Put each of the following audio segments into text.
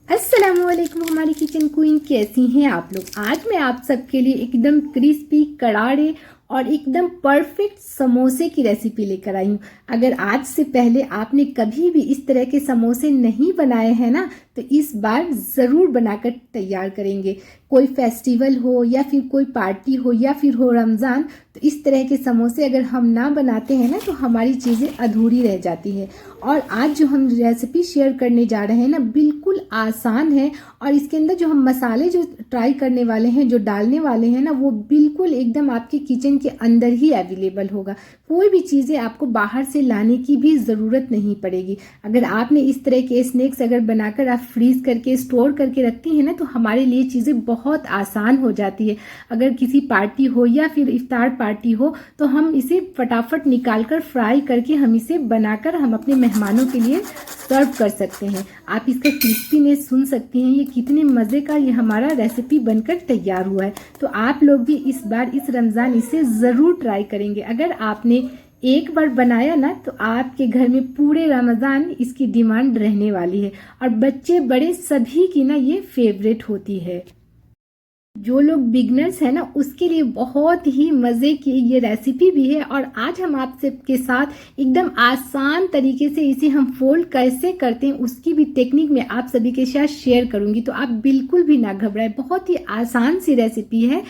अस्सलामुअलैकुम हमारी kitchen queen, कैसी हैं आप लोग। आज मैं आप सबके लिए एकदम क्रिस्पी, करारे और एकदम परफेक्ट समोसे की रेसिपी लेकर आई हूँ। अगर आज से पहले आपने कभी भी इस तरह के समोसे नहीं बनाए हैं ना, तो इस बार ज़रूर बनाकर तैयार करेंगे। कोई फेस्टिवल हो या फिर कोई पार्टी हो या फिर हो रमज़ान, तो इस तरह के समोसे अगर हम ना बनाते हैं ना, तो हमारी चीज़ें अधूरी रह जाती हैं। और आज जो हम रेसिपी शेयर करने जा रहे हैं ना, बिल्कुल आसान है। और इसके अंदर जो हम मसाले जो ट्राई करने वाले हैं, जो डालने वाले हैं ना, वो बिल्कुल एकदम आपके किचन के अंदर ही अवेलेबल होगा। कोई भी चीज़ें आपको बाहर से लाने की भी ज़रूरत नहीं पड़ेगी। अगर आपने इस तरह के स्नैक्स अगर बनाकर आप फ्रीज करके स्टोर करके रखती हैं ना, तो हमारे लिए चीज़ें बहुत आसान हो जाती है। अगर किसी पार्टी हो या फिर इफ्तार पार्टी हो, तो हम इसे फटाफट निकाल कर फ्राई करके हम इसे बनाकर हम अपने मेहमानों के लिए सर्व कर सकते हैं। आप इसका क्रिस्पीनेस सुन सकती हैं, ये कितने मज़े का ये हमारा रेसिपी बनकर तैयार हुआ है। तो आप लोग भी इस बार इस रमज़ान इसे ज़रूर ट्राई करेंगे। अगर आपने एक बार बनाया ना, तो आपके घर में पूरे रमज़ान इसकी डिमांड रहने वाली है। और बच्चे बड़े सभी की ना ये फेवरेट होती है। जो लोग बिगनर्स हैं ना, उसके लिए बहुत ही मज़े की ये रेसिपी भी है। और आज हम आप सबके साथ एकदम आसान तरीके से इसे हम फोल्ड कैसे करते हैं, उसकी भी टेक्निक मैं आप सभी के साथ शेयर करूंगी। तो आप बिल्कुल भी ना घबराएं, बहुत ही आसान सी रेसिपी है।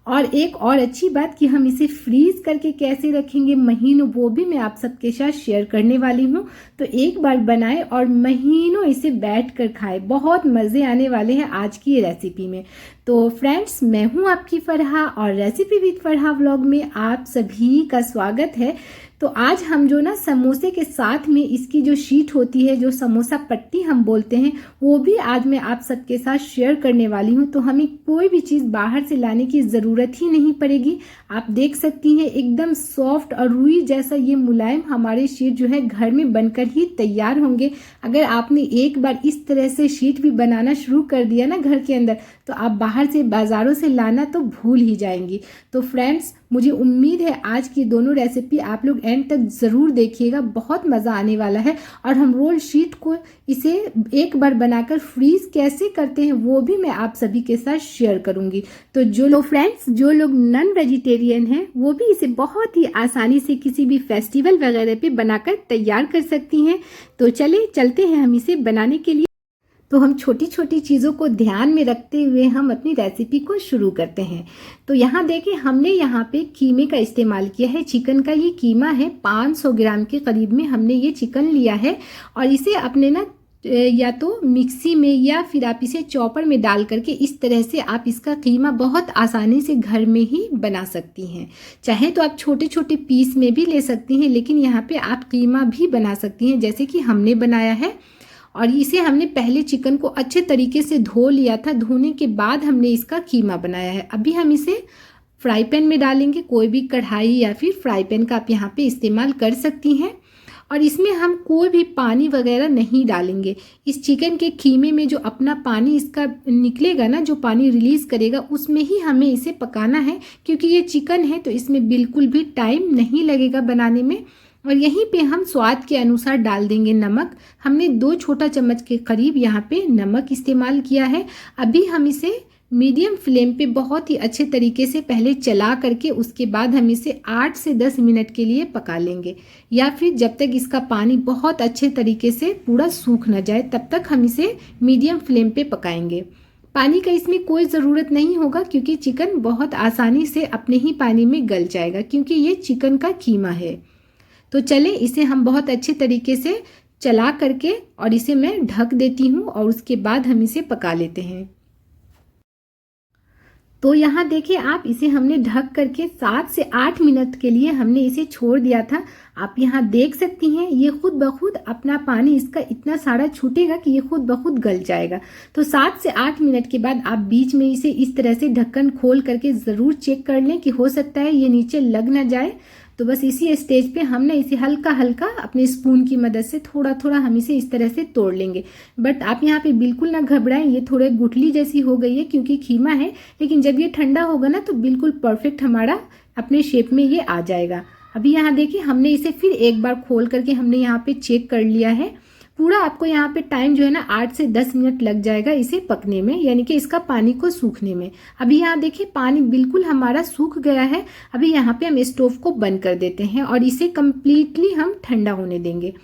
और एक और अच्छी बात कि हम इसे फ्रीज करके कैसे रखेंगे महीनों, वो भी मैं आप सबके साथ शेयर करने वाली हूँ। तो एक बार बनाएं और महीनों इसे बैठ कर खाएं, बहुत मज़े आने वाले हैं आज की ये रेसिपी में। तो फ्रेंड्स, मैं हूँ आपकी फरहा और रेसिपी विद फरहा व्लॉग में आप सभी का स्वागत है। तो आज हम जो ना समोसे के साथ में इसकी जो शीट होती है, जो समोसा पट्टी हम बोलते हैं, वो भी आज मैं आप सबके साथ शेयर करने वाली हूँ। तो हमें कोई भी चीज़ बाहर से लाने की ज़रूरत ही नहीं पड़ेगी। आप देख सकती हैं एकदम सॉफ्ट और रुई जैसा ये मुलायम हमारे शीट जो है घर में बनकर ही तैयार होंगे। अगर आपने एक बार इस तरह से शीट भी बनाना शुरू कर दिया ना घर के अंदर, तो आप बाहर से बाज़ारों से लाना तो भूल ही जाएंगी। तो फ्रेंड्स, मुझे उम्मीद है आज की दोनों रेसिपी आप लोग एंड तक ज़रूर देखिएगा, बहुत मज़ा आने वाला है। और हम रोल शीट को इसे एक बार बनाकर फ्रीज कैसे करते हैं, वो भी मैं आप सभी के साथ शेयर करूंगी। तो फ्रेंड्स, जो लोग नॉन वेजिटेरियन हैं, वो भी इसे बहुत ही आसानी से किसी भी फेस्टिवल वगैरह पे बनाकर तैयार कर सकती हैं। तो चलते हैं हम इसे बनाने के लिए। तो हम छोटी छोटी चीज़ों को ध्यान में रखते हुए हम अपनी रेसिपी को शुरू करते हैं। तो यहाँ देखिए, हमने यहाँ पे कीमे का इस्तेमाल किया है। चिकन का ये कीमा है, 500 ग्राम के करीब में हमने ये चिकन लिया है। और इसे अपने ना या तो मिक्सी में या फिर आप इसे चॉपर में डाल करके इस तरह से आप इसका कीमा बहुत आसानी से घर में ही बना सकती हैं। चाहे तो आप छोटे छोटे पीस में भी ले सकती हैं, लेकिन यहाँ पे आप कीमा भी बना सकती हैं, जैसे कि हमने बनाया है। और इसे हमने पहले चिकन को अच्छे तरीके से धो लिया था। धोने के बाद हमने इसका कीमा बनाया है। अभी हम इसे फ्राई पैन में डालेंगे। कोई भी कढ़ाई या फिर फ्राई पैन का आप यहाँ पे इस्तेमाल कर सकती हैं। और इसमें हम कोई भी पानी वगैरह नहीं डालेंगे। इस चिकन के कीमे में जो अपना पानी इसका निकलेगा ना, जो पानी रिलीज करेगा, उसमें ही हमें इसे पकाना है। क्योंकि ये चिकन है तो इसमें बिल्कुल भी टाइम नहीं लगेगा बनाने में। और यहीं पे हम स्वाद के अनुसार डाल देंगे नमक। हमने 2 छोटा चम्मच के करीब यहाँ पे नमक इस्तेमाल किया है। अभी हम इसे मीडियम फ्लेम पे बहुत ही अच्छे तरीके से पहले चला करके उसके बाद हम इसे 8 से 10 मिनट के लिए पका लेंगे, या फिर जब तक इसका पानी बहुत अच्छे तरीके से पूरा सूख न जाए, तब तक हम इसे मीडियम फ्लेम पे पकाएंगे। पानी का इसमें कोई ज़रूरत नहीं होगा, क्योंकि चिकन बहुत आसानी से अपने ही पानी में गल जाएगा, क्योंकि ये चिकन का कीमा है। तो चले इसे हम बहुत अच्छे तरीके से चला करके और इसे मैं ढक देती हूँ और उसके बाद हम इसे पका लेते हैं। तो यहाँ देखिए, आप इसे हमने ढक करके 7 से 8 मिनट के लिए हमने इसे छोड़ दिया था। आप यहाँ देख सकती हैं, ये खुद ब खुद अपना पानी इसका इतना सारा छूटेगा कि ये खुद ब खुद गल जाएगा। तो 7 से 8 मिनट के बाद आप बीच में इसे इस तरह से ढक्कन खोल करके ज़रूर चेक कर लें कि हो सकता है ये नीचे लग ना जाए। तो बस इसी स्टेज पे हमने इसे हल्का हल्का अपने स्पून की मदद से थोड़ा थोड़ा हम इसे इस तरह से तोड़ लेंगे। बट आप यहाँ पे बिल्कुल ना घबराएं, ये थोड़े गुठली जैसी हो गई है क्योंकि खीमा है, लेकिन जब ये ठंडा होगा ना, तो बिल्कुल परफेक्ट हमारा अपने शेप में ये आ जाएगा। अभी यहाँ देखिए, हमने इसे फिर एक बार खोल करके हमने यहाँ पे चेक कर लिया है। पूरा आपको यहाँ पे टाइम जो है ना 8 से 10 मिनट लग जाएगा इसे पकने में, यानी कि इसका पानी को सूखने में। अभी यहाँ देखिए पानी बिल्कुल हमारा सूख गया है। अभी यहाँ पे हम स्टोव को बंद कर देते हैं और इसे कम्प्लीटली हम ठंडा होने देंगे।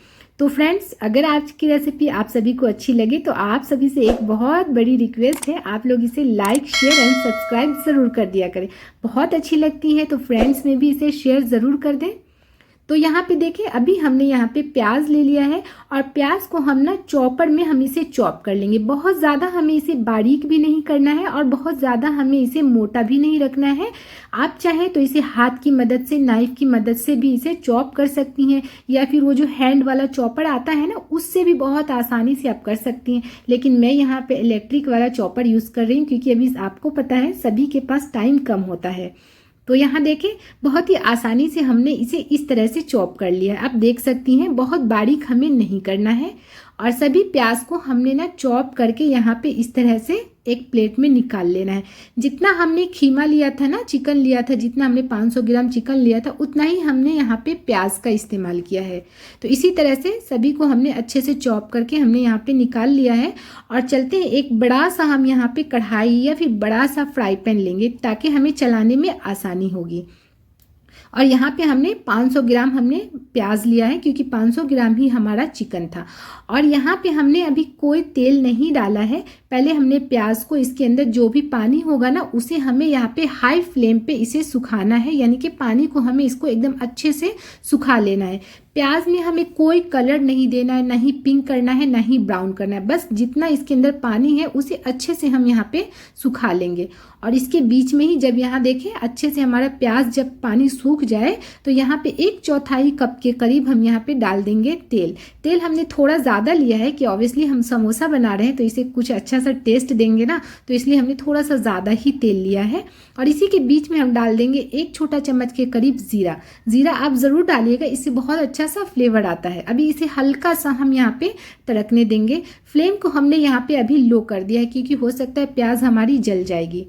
तो फ्रेंड्स, अगर आज की रेसिपी आप सभी को अच्छी लगे तो आप सभी से एक बहुत बड़ी रिक्वेस्ट है, आप लोग इसे लाइक शेयर एंड सब्सक्राइब ज़रूर कर दिया करें। बहुत अच्छी लगती है तो फ्रेंड्स में भी इसे शेयर ज़रूर कर दें। तो यहाँ पे देखिए अभी हमने यहाँ पे प्याज ले लिया है और प्याज को हम ना चॉपर में हम इसे चॉप कर लेंगे। बहुत ज़्यादा हमें इसे बारीक भी नहीं करना है और बहुत ज़्यादा हमें इसे मोटा भी नहीं रखना है। आप चाहे तो इसे हाथ की मदद से, नाइफ की मदद से भी इसे चॉप कर सकती हैं, या फिर वो जो हैंड वाला चॉपर आता है ना उससे भी बहुत आसानी से आप कर सकती हैं। लेकिन मैं यहाँ पे इलेक्ट्रिक वाला चॉपर यूज़ कर रही हूँ क्योंकि अभी आपको पता है सभी के पास टाइम कम होता है। तो यहाँ देखें बहुत ही आसानी से हमने इसे इस तरह से चॉप कर लिया है। आप देख सकती हैं बहुत बारीक हमें नहीं करना है। और सभी प्याज को हमने ना चॉप करके यहाँ पे इस तरह से एक प्लेट में निकाल लेना है। जितना हमने खीमा लिया था ना, चिकन लिया था, जितना हमने 500 ग्राम चिकन लिया था उतना ही हमने यहाँ पे प्याज का इस्तेमाल किया है। तो इसी तरह से सभी को हमने अच्छे से चॉप करके हमने यहाँ पे निकाल लिया है। और चलते हैं, एक बड़ा सा हम यहाँ पे कढ़ाई या फिर बड़ा सा फ्राई पैन लेंगे ताकि हमें चलाने में आसानी होगी। और यहाँ पे हमने 500 ग्राम हमने प्याज लिया है क्योंकि 500 ग्राम ही हमारा चिकन था। और यहाँ पे हमने अभी कोई तेल नहीं डाला है। पहले हमने प्याज को, इसके अंदर जो भी पानी होगा ना उसे हमें यहाँ पे हाई फ्लेम पे इसे सुखाना है, यानी कि पानी को हमें इसको एकदम अच्छे से सुखा लेना है। प्याज में हमें कोई कलर नहीं देना है, ना ही पिंक करना है, ना ही ब्राउन करना है। बस जितना इसके अंदर पानी है उसे अच्छे से हम यहाँ पे सुखा लेंगे। और इसके बीच में ही जब यहाँ देखें अच्छे से हमारा प्याज जब पानी सूख जाए तो यहाँ पे 1/4 कप के करीब हम यहाँ पे डाल देंगे तेल। तेल हमने थोड़ा ज़्यादा लिया है कि ऑब्वियसली हम समोसा बना रहे हैं तो इसे कुछ अच्छा सा टेस्ट देंगे ना, तो इसलिए हमने थोड़ा सा ज़्यादा ही तेल लिया है। और इसी के बीच में हम डाल देंगे 1 छोटा चम्मच के करीब ज़ीरा। ज़ीरा आप ज़रूर डालिएगा, इससे बहुत अच्छा सा फ्लेवर आता है। अभी इसे हल्का सा हम यहाँ पे तड़कने देंगे। फ्लेम को हमने यहाँ पे अभी लो कर दिया है क्योंकि हो सकता है प्याज हमारी जल जाएगी।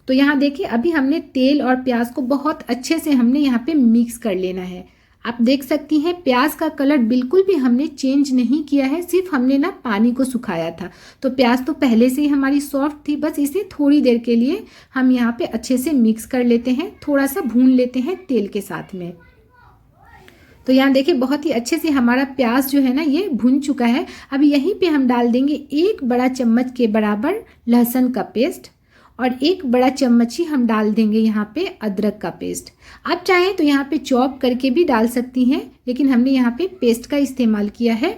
तो यहाँ देखिए अभी हमने तेल और प्याज को बहुत अच्छे से हमने यहाँ पे मिक्स कर लेना है। आप देख सकती हैं प्याज का कलर बिल्कुल भी हमने चेंज नहीं किया है, सिर्फ हमने ना पानी को सुखाया था। तो प्याज तो पहले से ही हमारी सॉफ्ट थी, बस इसे थोड़ी देर के लिए हम यहाँ पे अच्छे से मिक्स कर लेते हैं, थोड़ा सा भून लेते हैं तेल के साथ में। तो यहाँ देखिए बहुत ही अच्छे से हमारा प्याज जो है ना ये भुन चुका है। अब यहीं पे हम डाल देंगे 1 बड़ा चम्मच के बराबर लहसुन का पेस्ट और 1 बड़ा चम्मच ही हम डाल देंगे यहाँ पे अदरक का पेस्ट। आप चाहें तो यहाँ पे चॉप करके भी डाल सकती हैं, लेकिन हमने यहाँ पे पेस्ट का इस्तेमाल किया है।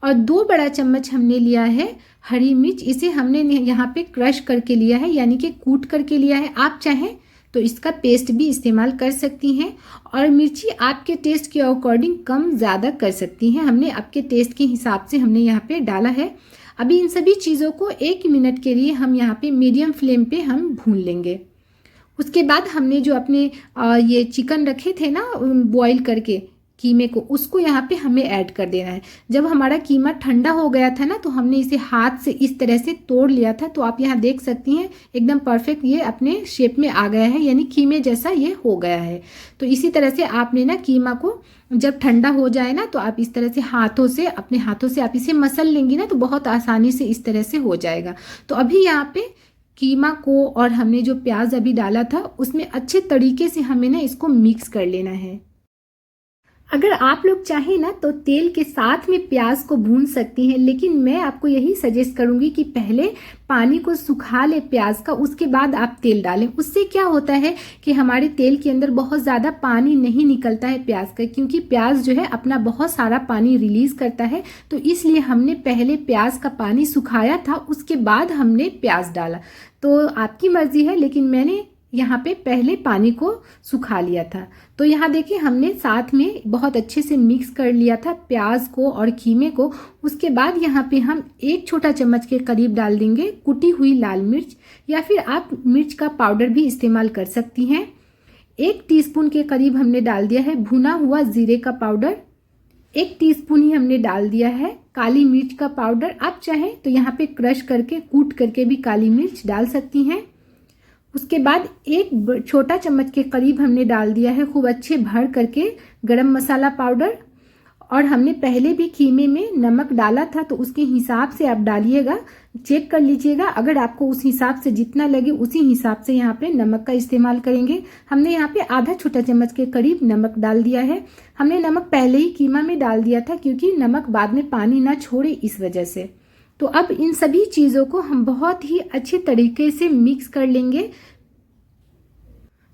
और 2 बड़ा चम्मच हमने लिया है हरी मिर्च, इसे हमने यहाँ पे क्रश करके लिया है, यानी कि कूट करके लिया है। आप चाहें तो इसका पेस्ट भी इस्तेमाल कर सकती हैं। और मिर्ची आपके टेस्ट के अकॉर्डिंग कम ज़्यादा कर सकती हैं, हमने आपके टेस्ट के हिसाब से हमने यहाँ पे डाला है। अभी इन सभी चीज़ों को 1 मिनट के लिए हम यहाँ पे मीडियम फ्लेम पे हम भून लेंगे। उसके बाद हमने जो अपने ये चिकन रखे थे ना बॉईल करके कीमे को, उसको यहाँ पे हमें ऐड कर देना है। जब हमारा कीमा ठंडा हो गया था ना तो हमने इसे हाथ से इस तरह से तोड़ लिया था। तो आप यहाँ देख सकती हैं एकदम परफेक्ट ये अपने शेप में आ गया है, यानी कीमे जैसा ये हो गया है। तो इसी तरह से आपने ना कीमा को जब ठंडा हो जाए ना तो आप इस तरह से हाथों से, अपने हाथों से आप इसे मसल लेंगी ना तो बहुत आसानी से इस तरह से हो जाएगा। तो अभी यहाँ पे कीमा को और हमने जो प्याज अभी डाला था उसमें अच्छे तरीके से हमें ना इसको मिक्स कर लेना है। अगर आप लोग चाहें ना तो तेल के साथ में प्याज को भून सकती हैं, लेकिन मैं आपको यही सजेस्ट करूंगी कि पहले पानी को सुखा ले प्याज का, उसके बाद आप तेल डालें। उससे क्या होता है कि हमारे तेल के अंदर बहुत ज़्यादा पानी नहीं निकलता है प्याज का, क्योंकि प्याज जो है अपना बहुत सारा पानी रिलीज़ करता है। तो इसलिए हमने पहले प्याज का पानी सुखाया था, उसके बाद हमने प्याज डाला। तो आपकी मर्जी है, लेकिन मैंने यहाँ पे पहले पानी को सुखा लिया था। तो यहाँ देखिए हमने साथ में बहुत अच्छे से मिक्स कर लिया था प्याज को और कीमे को। उसके बाद यहाँ पे हम 1 छोटा चम्मच के करीब डाल देंगे कुटी हुई लाल मिर्च, या फिर आप मिर्च का पाउडर भी इस्तेमाल कर सकती हैं। 1 टीस्पून के करीब हमने डाल दिया है भुना हुआ जीरे का पाउडर। 1 टीस्पून ही हमने डाल दिया है काली मिर्च का पाउडर। आप चाहें तो यहाँ पे क्रश करके, कूट करके भी काली मिर्च डाल सकती हैं। उसके बाद 1 छोटा चम्मच के करीब हमने डाल दिया है खूब अच्छे भर करके गरम मसाला पाउडर। और हमने पहले भी कीमे में नमक डाला था, तो उसके हिसाब से आप डालिएगा, चेक कर लीजिएगा। अगर आपको उस हिसाब से जितना लगे उसी हिसाब से यहाँ पे नमक का इस्तेमाल करेंगे। हमने यहाँ पे आधा छोटा चम्मच के करीब नमक डाल दिया है। हमने नमक पहले ही कीमा में डाल दिया था क्योंकि नमक बाद में पानी ना छोड़े, इस वजह से। तो अब इन सभी चीज़ों को हम बहुत ही अच्छे तरीके से मिक्स कर लेंगे।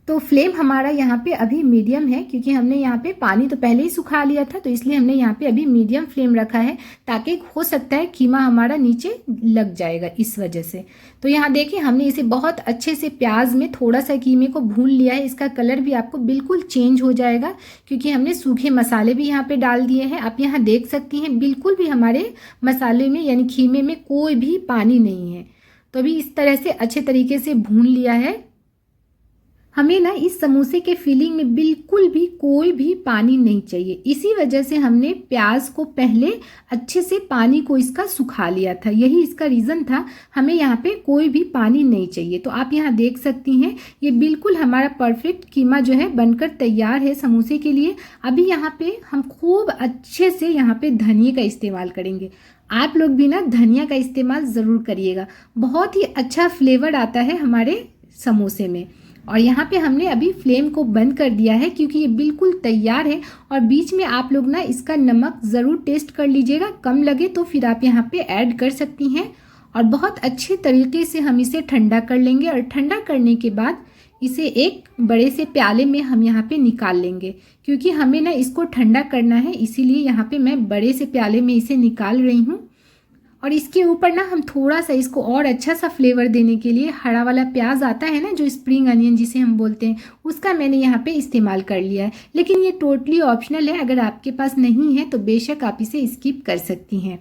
तो फ्लेम हमारा यहाँ पे अभी मीडियम है क्योंकि हमने यहाँ पे पानी तो पहले ही सुखा लिया था, तो इसलिए हमने यहाँ पे अभी मीडियम फ्लेम रखा है, ताकि हो सकता है कीमा हमारा नीचे लग जाएगा, इस वजह से। तो यहाँ देखिए हमने इसे बहुत अच्छे से प्याज में थोड़ा सा कीमे को भून लिया है। इसका कलर भी आपको बिल्कुल चेंज हो जाएगा क्योंकि हमने सूखे मसाले भी यहाँ पे डाल दिए हैं। आप यहाँ देख सकती हैं बिल्कुल भी हमारे मसाले में यानी कीमे में कोई भी पानी नहीं है। तो अभी इस तरह से अच्छे तरीके से भून लिया है। हमें ना इस समोसे के फिलिंग में बिल्कुल भी कोई भी पानी नहीं चाहिए, इसी वजह से हमने प्याज को पहले अच्छे से पानी को इसका सुखा लिया था, यही इसका रीज़न था। हमें यहाँ पे कोई भी पानी नहीं चाहिए। तो आप यहाँ देख सकती हैं ये बिल्कुल हमारा परफेक्ट कीमा जो है बनकर तैयार है समोसे के लिए। अभी यहाँ पे हम खूब अच्छे से यहाँ पे धनिया का इस्तेमाल करेंगे। आप लोग भी ना धनिया का इस्तेमाल ज़रूर करिएगा, बहुत ही अच्छा फ्लेवर आता है हमारे समोसे में। और यहाँ पे हमने अभी फ्लेम को बंद कर दिया है क्योंकि ये बिल्कुल तैयार है। और बीच में आप लोग ना इसका नमक ज़रूर टेस्ट कर लीजिएगा, कम लगे तो फिर आप यहाँ पे ऐड कर सकती हैं। और बहुत अच्छे तरीके से हम इसे ठंडा कर लेंगे और ठंडा करने के बाद इसे एक बड़े से प्याले में हम यहाँ पे निकाल लेंगे, क्योंकि हमें ना इसको ठंडा करना है, इसीलिए यहाँ पे मैं बड़े से प्याले में इसे निकाल रही हूँ। और इसके ऊपर ना हम थोड़ा सा इसको और अच्छा सा फ्लेवर देने के लिए हरा वाला प्याज आता है ना, जो स्प्रिंग अनियन जिसे हम बोलते हैं, उसका मैंने यहाँ पे इस्तेमाल कर लिया है। लेकिन ये टोटली ऑप्शनल है, अगर आपके पास नहीं है तो बेशक आप इसे स्किप कर सकती हैं।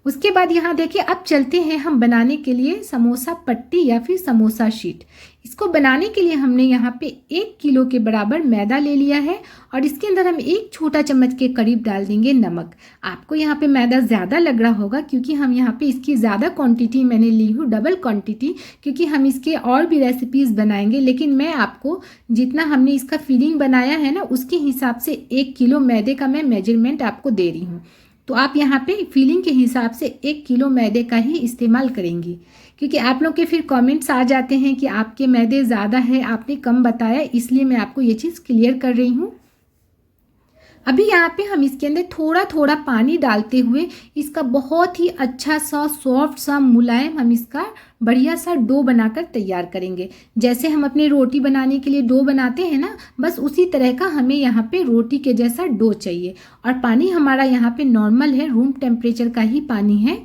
उसके बाद यहाँ देखिए अब चलते हैं हम बनाने के लिए समोसा पट्टी या फिर समोसा शीट। इसको बनाने के लिए हमने यहाँ पे 1 किलो के बराबर मैदा ले लिया है और इसके अंदर हम 1 छोटा चम्मच के करीब डाल देंगे नमक। आपको यहाँ पे मैदा ज़्यादा लग रहा होगा क्योंकि हम यहाँ पे इसकी ज़्यादा क्वांटिटी मैंने ली हूँ, डबल क्वांटिटी, क्योंकि हम इसके और भी रेसिपीज़ बनाएंगे। लेकिन मैं आपको जितना हमने इसका फिलिंग बनाया है ना उसके हिसाब से 1 किलो मैदे का मैं मेजरमेंट आपको दे रही हूँ। तो आप यहाँ पे फिलिंग के हिसाब से 1 किलो मैदे का ही इस्तेमाल करेंगी, क्योंकि आप लोग के फिर कमेंट्स आ जाते हैं कि आपके मैदे ज़्यादा है, आपने कम बताया, इसलिए मैं आपको ये चीज़ क्लियर कर रही हूँ। अभी यहाँ पे हम इसके अंदर थोड़ा थोड़ा पानी डालते हुए इसका बहुत ही अच्छा सा सॉफ्ट सा मुलायम हम इसका बढ़िया सा डो बनाकर तैयार करेंगे। जैसे हम अपने रोटी बनाने के लिए डो बनाते हैं ना, बस उसी तरह का हमें यहाँ पे रोटी के जैसा डो चाहिए। और पानी हमारा यहाँ पे नॉर्मल है, रूम टेम्परेचर का ही पानी है।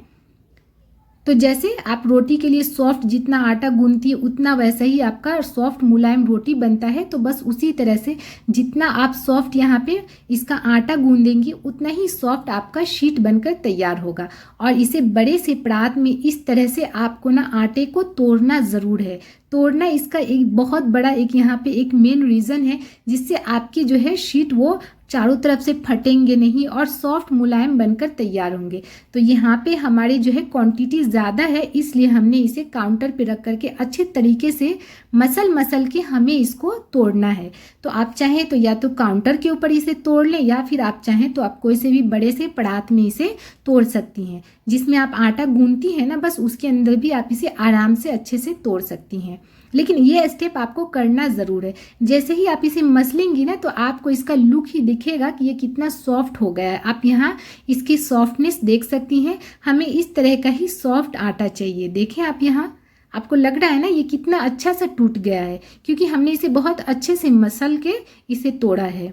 तो जैसे आप रोटी के लिए सॉफ्ट जितना आटा गूंथती है उतना वैसा ही आपका सॉफ्ट मुलायम रोटी बनता है। तो बस उसी तरह से जितना आप सॉफ्ट यहाँ पे इसका आटा गूंदेंगी उतना ही सॉफ्ट आपका शीट बनकर तैयार होगा। और इसे बड़े से परात में इस तरह से आपको ना आटे को तोड़ना ज़रूर है। तोड़ना इसका एक बहुत बड़ा एक यहाँ पे एक मेन रीज़न है, जिससे आपकी जो है शीट वो चारों तरफ से फटेंगे नहीं और सॉफ्ट मुलायम बनकर तैयार होंगे। तो यहाँ पे हमारी जो है क्वांटिटी ज़्यादा है, इसलिए हमने इसे काउंटर पे रख करके अच्छे तरीके से मसल के हमें इसको तोड़ना है। तो आप चाहें तो या तो काउंटर के ऊपर इसे तोड़ लें, या फिर आप चाहें तो आप कोई से भी बड़े से परात में इसे तोड़ सकती हैं। जिसमें आप आटा गूंथती हैं ना, बस उसके अंदर भी आप इसे आराम से अच्छे से तोड़ सकती हैं। लेकिन ये स्टेप आपको करना ज़रूर है। जैसे ही आप इसे मसलेंगी ना, तो आपको इसका लुक ही दिखेगा कि ये कितना सॉफ्ट हो गया है। आप यहाँ इसकी सॉफ्टनेस देख सकती हैं। हमें इस तरह का ही सॉफ्ट आटा चाहिए। देखें आप यहाँ, आपको लग रहा है ना ये कितना अच्छा सा टूट गया है, क्योंकि हमने इसे बहुत अच्छे से मसल के इसे तोड़ा है।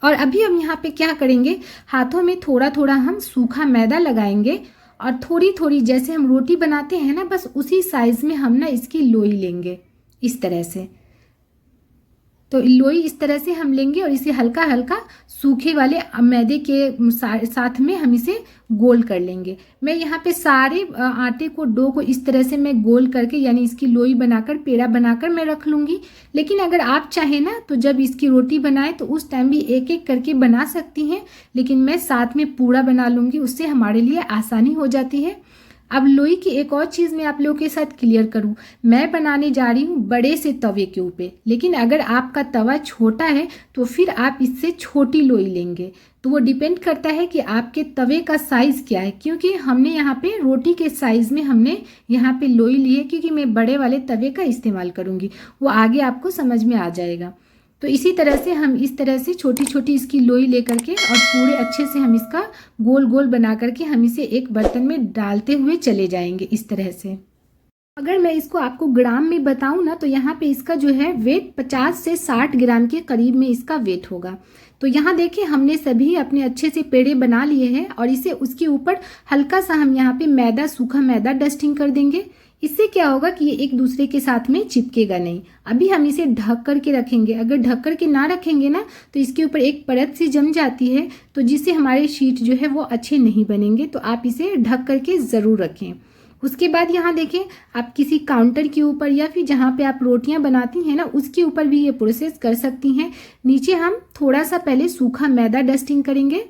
और अभी हम यहाँ पे क्या करेंगे, हाथों में थोड़ा थोड़ा हम सूखा मैदा लगाएंगे और थोड़ी थोड़ी जैसे हम रोटी बनाते हैं ना, बस उसी साइज में हम ना इसकी लोई लेंगे इस तरह से। तो लोई इस तरह से हम लेंगे और इसे हल्का हल्का सूखे वाले मैदे के साथ में हम इसे गोल कर लेंगे। मैं यहाँ पे सारे आटे को डो को इस तरह से मैं गोल करके यानी इसकी लोई बनाकर पेड़ा बनाकर मैं रख लूँगी। लेकिन अगर आप चाहें ना तो जब इसकी रोटी बनाए तो उस टाइम भी एक एक करके बना सकती हैं, लेकिन मैं साथ में पूरा बना लूँगी, उससे हमारे लिए आसानी हो जाती है। अब लोई की एक और चीज़ मैं आप लोगों के साथ क्लियर करूं, मैं बनाने जा रही हूं बड़े से तवे के ऊपर, लेकिन अगर आपका तवा छोटा है तो फिर आप इससे छोटी लोई लेंगे। तो वो डिपेंड करता है कि आपके तवे का साइज़ क्या है, क्योंकि हमने यहाँ पे रोटी के साइज़ में हमने यहाँ पे लोई ली है, क्योंकि मैं बड़े वाले तवे का इस्तेमाल करूँगी, वो आगे आपको समझ में आ जाएगा। तो इसी तरह से हम इस तरह से छोटी छोटी इसकी लोई लेकर के और पूरे अच्छे से हम इसका गोल गोल बना करके हम इसे एक बर्तन में डालते हुए चले जाएंगे इस तरह से। अगर मैं इसको आपको ग्राम में बताऊं ना, तो यहाँ पे इसका जो है वेट 50 से 60 ग्राम के करीब में इसका वेट होगा। तो यहाँ देखिए हमने सभी अपने अच्छे से पेड़े बना लिए हैं और इसे उसके ऊपर हल्का सा हम यहाँ पे मैदा, सूखा मैदा डस्टिंग कर देंगे। इससे क्या होगा कि ये एक दूसरे के साथ में चिपकेगा नहीं। अभी हम इसे ढक करके रखेंगे, अगर ढक करके ना रखेंगे ना तो इसके ऊपर एक परत सी जम जाती है, तो जिससे हमारे शीट जो है वो अच्छे नहीं बनेंगे। तो आप इसे ढक करके ज़रूर रखें। उसके बाद यहाँ देखें, आप किसी काउंटर के ऊपर या फिर जहाँ पे आप रोटियाँ बनाती हैं ना, उसके ऊपर भी ये प्रोसेस कर सकती हैं। नीचे हम थोड़ा सा पहले सूखा मैदा डस्टिंग करेंगे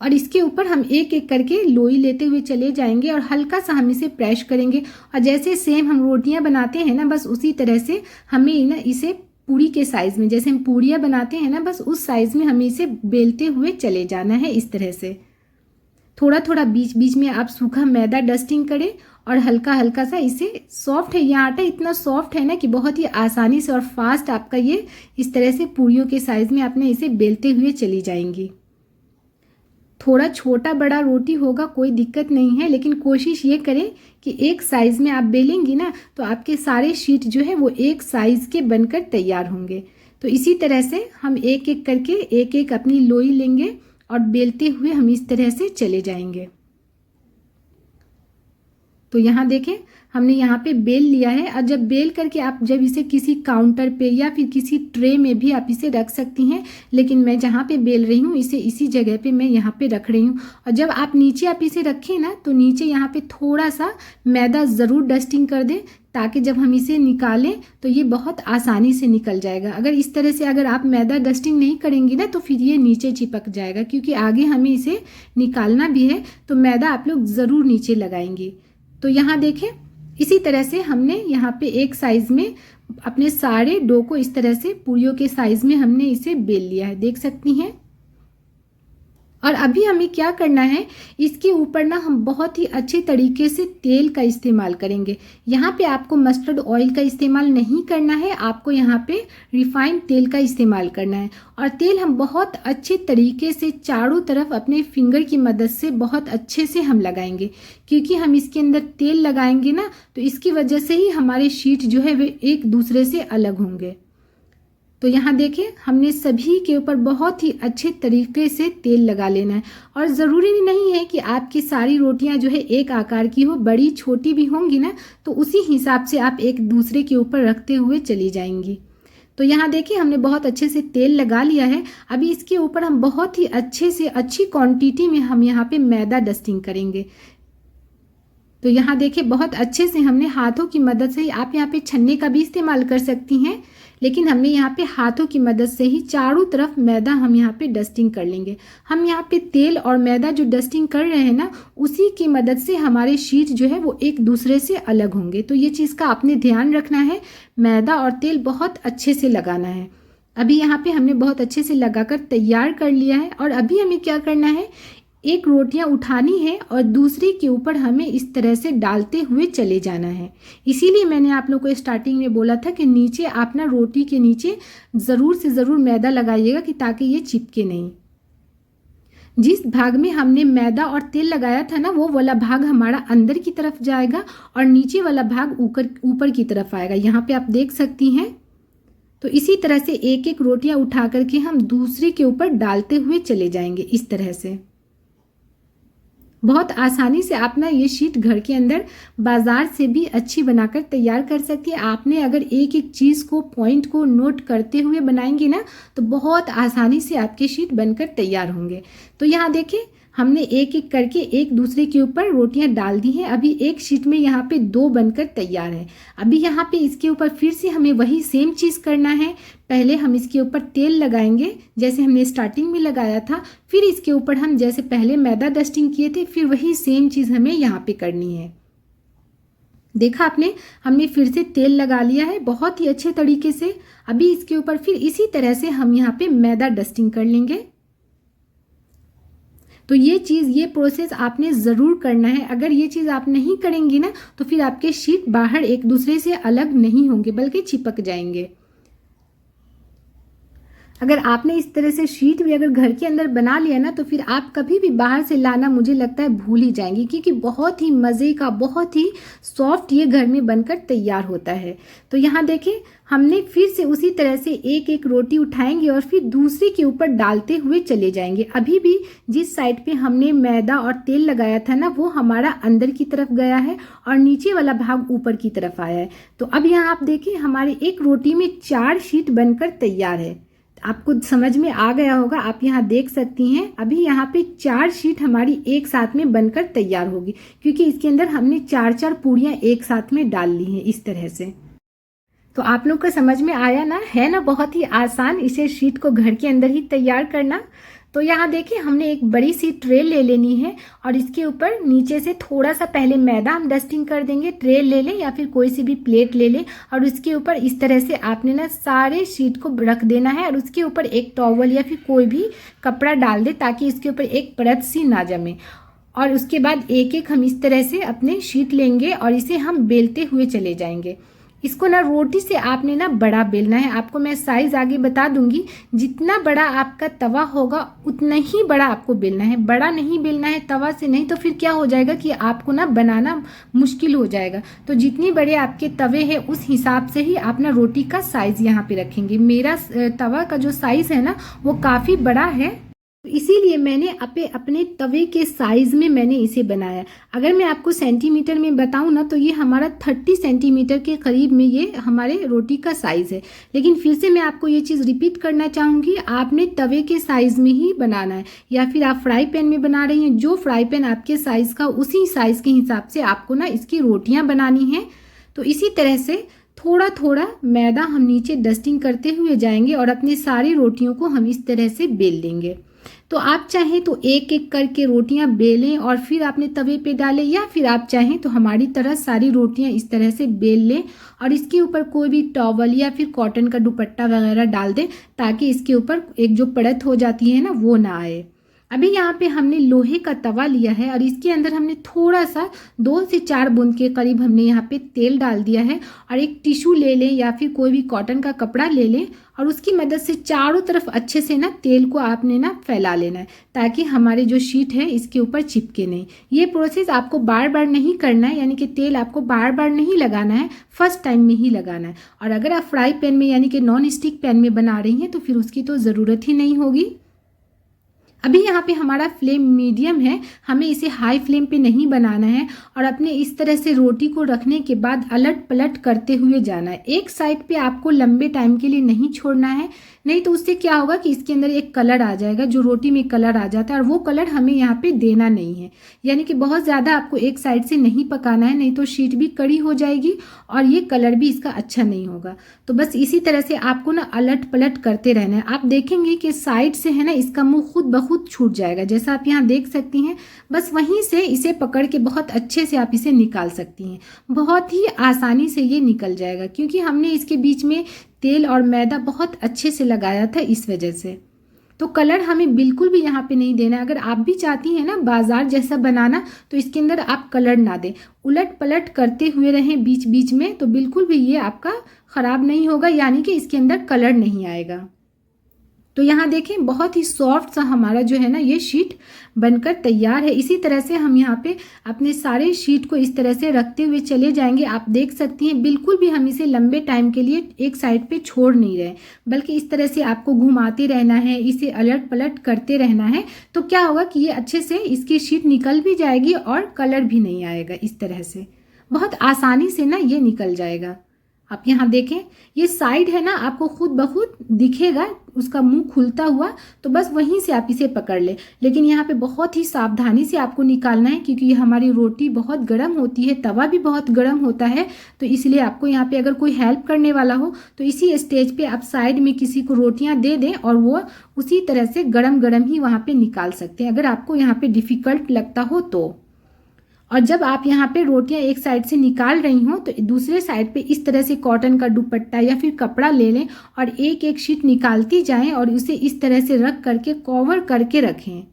और इसके ऊपर हम एक एक करके लोई लेते हुए चले जाएंगे और हल्का सा हम इसे प्रेस करेंगे। और जैसे सेम हम रोटियां बनाते हैं ना, बस उसी तरह से हमें ना इसे पूरी के साइज़ में, जैसे हम पूरियां बनाते हैं ना, बस उस साइज़ में हमें इसे बेलते हुए चले जाना है इस तरह से। थोड़ा थोड़ा बीच बीच में आप सूखा मैदा डस्टिंग करें और हल्का हल्का सा इसे, सॉफ्ट है ये आटा, इतना सॉफ्ट है ना कि बहुत ही आसानी से और फास्ट आपका ये इस तरह से पूरियों के साइज़ में आपने इसे बेलते हुए चली जाएंगी। थोड़ा छोटा बड़ा रोटी होगा कोई दिक्कत नहीं है, लेकिन कोशिश ये करें कि एक साइज़ में आप बेलेंगी ना तो आपके सारे शीट जो है वो एक साइज़ के बनकर तैयार होंगे। तो इसी तरह से हम एक एक करके एक एक अपनी लोई लेंगे और बेलते हुए हम इस तरह से चले जाएंगे। तो यहाँ देखें हमने यहाँ पे बेल लिया है। और जब बेल करके आप जब इसे किसी काउंटर पे या फिर किसी ट्रे में भी आप इसे रख सकती हैं, लेकिन मैं जहाँ पे बेल रही हूँ इसे इसी जगह पे मैं यहाँ पे रख रही हूँ। और जब आप नीचे आप इसे रखें ना, तो नीचे यहाँ पे थोड़ा सा मैदा ज़रूर डस्टिंग कर दें, ताकि जब हम इसे निकालें तो ये बहुत आसानी से निकल जाएगा। अगर इस तरह से अगर आप मैदा डस्टिंग नहीं करेंगी ना तो फिर ये नीचे चिपक जाएगा, क्योंकि आगे हमें इसे निकालना भी है, तो मैदा आप लोग ज़रूर नीचे लगाएंगे। तो यहाँ देखें इसी तरह से हमने यहाँ पे एक साइज़ में अपने सारे डो को इस तरह से पूरियों के साइज़ में हमने इसे बेल लिया है, देख सकती हैं। और अभी हमें क्या करना है, इसके ऊपर ना हम बहुत ही अच्छे तरीके से तेल का इस्तेमाल करेंगे। यहाँ पे आपको मस्टर्ड ऑयल का इस्तेमाल नहीं करना है, आपको यहाँ पे रिफाइंड तेल का इस्तेमाल करना है। और तेल हम बहुत अच्छे तरीके से चारों तरफ अपने फिंगर की मदद से बहुत अच्छे से हम लगाएंगे, क्योंकि हम इसके अंदर तेल लगाएंगे ना तो इसकी वजह से ही हमारे शीट जो है वे एक दूसरे से अलग होंगे। तो यहाँ देखें हमने सभी के ऊपर बहुत ही अच्छे तरीके से तेल लगा लेना है। और ज़रूरी नहीं है कि आपकी सारी रोटियां जो है एक आकार की हो, बड़ी छोटी भी होंगी ना तो उसी हिसाब से आप एक दूसरे के ऊपर रखते हुए चली जाएंगी। तो यहाँ देखिए हमने बहुत अच्छे से तेल लगा लिया है। अभी इसके ऊपर हम बहुत ही अच्छे से अच्छी क्वांटिटी में हम यहाँ पे मैदा डस्टिंग करेंगे। तो यहाँ देखिए बहुत अच्छे से हमने हाथों की मदद से ही, आप यहाँ पे छन्ने का भी इस्तेमाल कर सकती हैं, लेकिन हमने यहाँ पे हाथों की मदद से ही चारों तरफ मैदा हम यहाँ पे डस्टिंग कर लेंगे। हम यहाँ पे तेल और मैदा जो डस्टिंग कर रहे हैं ना, उसी की मदद से हमारे शीट जो है वो एक दूसरे से अलग होंगे। तो ये चीज़ का आपने ध्यान रखना है, मैदा और तेल बहुत अच्छे से लगाना है। अभी यहाँ पे हमने बहुत अच्छे से लगाकर तैयार कर लिया है। और अभी हमें क्या करना है, एक रोटियां उठानी है और दूसरी के ऊपर हमें इस तरह से डालते हुए चले जाना है। इसीलिए मैंने आप लोगों को स्टार्टिंग में बोला था कि नीचे आप ना रोटी के नीचे ज़रूर से ज़रूर मैदा लगाइएगा, कि ताकि ये चिपके नहीं। जिस भाग में हमने मैदा और तेल लगाया था ना, वो वाला भाग हमारा अंदर की तरफ जाएगा और नीचे वाला भाग ऊपर की तरफ आएगा। यहाँ पे आप देख सकती हैं। तो इसी तरह से एक एक रोटियां उठा करके हम दूसरी के ऊपर डालते हुए चले जाएंगे इस तरह से। बहुत आसानी से आप ना ये शीट घर के अंदर बाजार से भी अच्छी बनाकर तैयार कर सकती है। आपने अगर एक एक चीज़ को, पॉइंट को नोट करते हुए बनाएंगे ना तो बहुत आसानी से आपके शीट बनकर तैयार होंगे। तो यहाँ देखिए हमने एक एक करके एक दूसरे के ऊपर रोटियां डाल दी हैं। अभी एक शीट में यहाँ पे 2 बनकर तैयार है। अभी यहाँ पे इसके ऊपर फिर से हमें वही सेम चीज़ करना है। पहले हम इसके ऊपर तेल लगाएंगे जैसे हमने स्टार्टिंग में लगाया था, फिर इसके ऊपर हम जैसे पहले मैदा डस्टिंग किए थे, फिर वही सेम चीज़ हमें यहाँ पे करनी है। देखा आपने, हमने फिर से तेल लगा लिया है बहुत ही अच्छे तरीके से। अभी इसके ऊपर फिर इसी तरह से हम यहाँ पे मैदा डस्टिंग कर लेंगे। तो ये प्रोसेस आपने ज़रूर करना है। अगर ये चीज़ आप नहीं करेंगी ना तो फिर आपके शीट बाहर एक दूसरे से अलग नहीं होंगे बल्कि चिपक जाएंगे। अगर आपने इस तरह से शीट भी अगर घर के अंदर बना लिया ना तो फिर आप कभी भी बाहर से लाना मुझे लगता है भूल ही जाएंगी, क्योंकि बहुत ही मज़े का, बहुत ही सॉफ्ट ये घर में बनकर तैयार होता है। तो यहाँ देखें, हमने फिर से उसी तरह से एक एक रोटी उठाएंगे और फिर दूसरे के ऊपर डालते हुए चले जाएंगे। अभी भी जिस साइड पे हमने मैदा और तेल लगाया था ना वो हमारा अंदर की तरफ गया है और नीचे वाला भाग ऊपर की तरफ आया है। तो अब यहाँ आप देखिए, हमारी एक रोटी में 4 शीट बनकर तैयार है। आपको समझ में आ गया होगा, आप यहाँ देख सकती हैं। अभी यहाँ पे 4 शीट हमारी एक साथ में बनकर तैयार होगी, क्योंकि इसके अंदर हमने 4-4 पूड़ियाँ एक साथ में डाल ली हैं इस तरह से। तो आप लोग को समझ में आया ना, है ना बहुत ही आसान इसे शीट को घर के अंदर ही तैयार करना। तो यहाँ देखिए, हमने एक बड़ी सी ट्रे ले लेनी है और इसके ऊपर नीचे से थोड़ा सा पहले मैदा हम डस्टिंग कर देंगे। ट्रे ले लें या फिर कोई सी भी प्लेट ले लें और उसके ऊपर इस तरह से आपने ना सारे शीट को रख देना है और उसके ऊपर एक टॉवल या फिर कोई भी कपड़ा डाल दे ताकि इसके ऊपर एक परत सी ना जमे। और उसके बाद एक एक हम इस तरह से अपने शीट लेंगे और इसे हम बेलते हुए चले जाएंगे। इसको ना रोटी से आपने ना बड़ा बेलना है। आपको मैं साइज आगे बता दूंगी। जितना बड़ा आपका तवा होगा उतना ही बड़ा आपको बेलना है, बड़ा नहीं बेलना है तवा से, नहीं तो फिर क्या हो जाएगा कि आपको ना बनाना मुश्किल हो जाएगा। तो जितने बड़े आपके तवे हैं उस हिसाब से ही आप ना रोटी का साइज यहाँ पे रखेंगे। मेरा तवा का जो साइज है ना वो काफ़ी बड़ा है, इसीलिए मैंने अपने तवे के साइज में मैंने इसे बनाया। अगर मैं आपको सेंटीमीटर में बताऊं ना तो ये हमारा 30 सेंटीमीटर के करीब में ये हमारे रोटी का साइज है। लेकिन फिर से मैं आपको ये चीज़ रिपीट करना चाहूँगी, आपने तवे के साइज में ही बनाना है। या फिर आप फ्राई पैन में बना रही हैं, जो फ्राई पैन आपके साइज का उसी साइज के हिसाब से आपको ना इसकी रोटियाँ बनानी हैं। तो इसी तरह से थोड़ा थोड़ा मैदा हम नीचे डस्टिंग करते हुए जाएंगे और अपनी सारी रोटियों को हम इस तरह से बेल लेंगे। तो आप चाहें तो एक एक करके रोटियां बेलें और फिर आपने तवे पे डालें, या फिर आप चाहें तो हमारी तरह सारी रोटियां इस तरह से बेल लें और इसके ऊपर कोई भी टॉवल या फिर कॉटन का दुपट्टा वगैरह डाल दें ताकि इसके ऊपर एक जो परत हो जाती है ना वो ना आए। अभी यहाँ पे हमने लोहे का तवा लिया है और इसके अंदर हमने थोड़ा सा 2 से 4 बूंद के करीब हमने यहाँ पे तेल डाल दिया है और एक टिश्यू ले लें या फिर कोई भी कॉटन का कपड़ा ले लें और उसकी मदद से चारों तरफ अच्छे से ना तेल को आपने ना फैला लेना है ताकि हमारे जो शीट है इसके ऊपर चिपके नहीं। ये प्रोसेस आपको बार बार नहीं करना है, यानी कि तेल आपको बार बार नहीं लगाना है, फर्स्ट टाइम में ही लगाना है। और अगर आप फ्राई पैन में यानी कि नॉन स्टिक पैन में बना रही हैं तो फिर उसकी तो ज़रूरत ही नहीं होगी। अभी यहाँ पे हमारा फ्लेम मीडियम है, हमें इसे हाई फ्लेम पे नहीं बनाना है और अपने इस तरह से रोटी को रखने के बाद अलट पलट करते हुए जाना है। एक साइड पे आपको लंबे टाइम के लिए नहीं छोड़ना है, नहीं तो उससे क्या होगा कि इसके अंदर एक कलर आ जाएगा, जो रोटी में कलर आ जाता है और वो कलर हमें यहाँ पे देना नहीं है। यानी कि बहुत ज़्यादा आपको एक साइड से नहीं पकाना है, नहीं तो शीट भी कड़ी हो जाएगी और ये कलर भी इसका अच्छा नहीं होगा। तो बस इसी तरह से आपको ना अलट पलट करते रहना है। आप देखेंगे कि साइड से है ना इसका मुंह खुद ब खुद छूट जाएगा, जैसा आप यहाँ देख सकती हैं। बस वहीं से इसे पकड़ के बहुत अच्छे से आप इसे निकाल सकती हैं, बहुत ही आसानी से ये निकल जाएगा क्योंकि हमने इसके बीच में तेल और मैदा बहुत अच्छे से लगाया था इस वजह से। तो कलर हमें बिल्कुल भी यहाँ पे नहीं देना है। अगर आप भी चाहती हैं ना बाजार जैसा बनाना तो इसके अंदर आप कलर ना दें, उलट पलट करते हुए रहें बीच बीच में, तो बिल्कुल भी ये आपका ख़राब नहीं होगा, यानी कि इसके अंदर कलर नहीं आएगा। तो यहाँ देखें बहुत ही सॉफ्ट सा हमारा जो है ना ये शीट बनकर तैयार है। इसी तरह से हम यहाँ पे अपने सारे शीट को इस तरह से रखते हुए चले जाएंगे। आप देख सकती हैं बिल्कुल भी हम इसे लंबे टाइम के लिए एक साइड पे छोड़ नहीं रहे, बल्कि इस तरह से आपको घुमाते रहना है, इसे अलट पलट करते रहना है। तो क्या होगा कि ये अच्छे से इसकी शीट निकल भी जाएगी और कलर भी नहीं आएगा। इस तरह से बहुत आसानी से ना ये निकल जाएगा। आप यहाँ देखें, ये साइड है ना, आपको खुद ब खुद दिखेगा उसका मुंह खुलता हुआ, तो बस वहीं से आप इसे पकड़ ले। लेकिन यहाँ पे बहुत ही सावधानी से आपको निकालना है, क्योंकि ये हमारी रोटी बहुत गर्म होती है, तवा भी बहुत गर्म होता है। तो इसलिए आपको यहाँ पे अगर कोई हेल्प करने वाला हो तो इसी स्टेज पे आप साइड में किसी को रोटियां दे दें और वो उसी तरह से गरम गरम ही वहाँ पे निकाल सकते हैं, अगर आपको यहाँ पे डिफिकल्ट लगता हो तो। और जब आप यहाँ पे रोटियां एक साइड से निकाल रही हो तो दूसरे साइड पे इस तरह से कॉटन का दुपट्टा या फिर कपड़ा ले लें और एक एक शीट निकालती जाएं और उसे इस तरह से रख करके कवर करके रखें।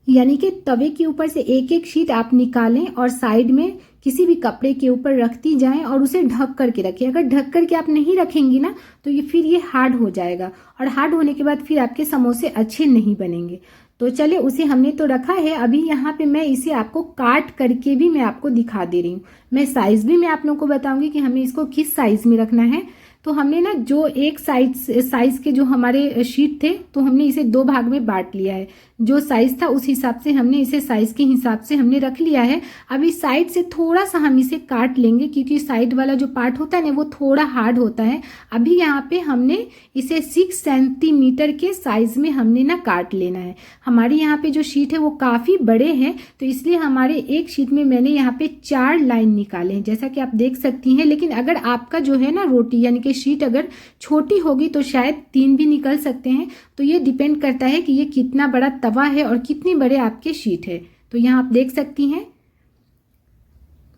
यानी कि तवे के ऊपर से एक एक शीट आप निकालें और साइड में किसी भी कपड़े के ऊपर रखती जाएं और उसे ढक करके रखें। अगर ढक करके आप नहीं रखेंगी ना तो ये हार्ड हो जाएगा, और हार्ड होने के बाद फिर आपके समोसे अच्छे नहीं बनेंगे। तो चलिए, उसे हमने तो रखा है। अभी यहाँ पे मैं इसे आपको काट करके भी मैं आपको दिखा दे रही हूँ। मैं साइज भी मैं आप लोगों को बताऊंगी कि हमें इसको किस साइज में रखना है। तो हमने ना जो एक साइज के जो हमारे शीट थे, तो हमने इसे दो भाग में बांट लिया है। जो साइज था उस हिसाब से हमने इसे साइज के हिसाब से हमने रख लिया है। अभी साइड से थोड़ा सा हम इसे काट लेंगे, क्योंकि साइड वाला जो पार्ट होता है ना वो थोड़ा हार्ड होता है। अभी यहाँ पे हमने इसे 6 सेंटीमीटर के साइज में हमने ना काट लेना है। हमारी यहाँ पे जो शीट है वो काफ़ी बड़े हैं, तो इसलिए हमारे एक शीट में मैंने यहाँ पे 4 लाइन निकाले हैं, जैसा कि आप देख सकती हैं। लेकिन अगर आपका जो है ना रोटी यानी कि शीट अगर छोटी होगी तो शायद 3 भी निकल सकते हैं। तो ये डिपेंड करता है कि ये कितना बड़ा तवा है और कितनी बड़े आपके शीट है। तो यहाँ आप देख सकती हैं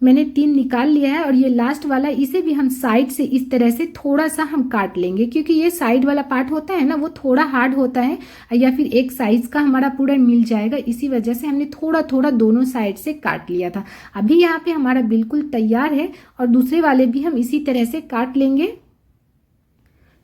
मैंने 3 निकाल लिया है, और ये लास्ट वाला इसे भी हम साइड से इस तरह से थोड़ा सा हम काट लेंगे, क्योंकि ये साइड वाला पार्ट होता है ना वो थोड़ा हार्ड होता है, या फिर एक साइज का हमारा पूरा मिल जाएगा। इसी वजह से हमने थोड़ा थोड़ा दोनों साइड से काट लिया था। अभी यहाँ पे हमारा बिल्कुल तैयार है, और दूसरे वाले भी हम इसी तरह से काट लेंगे।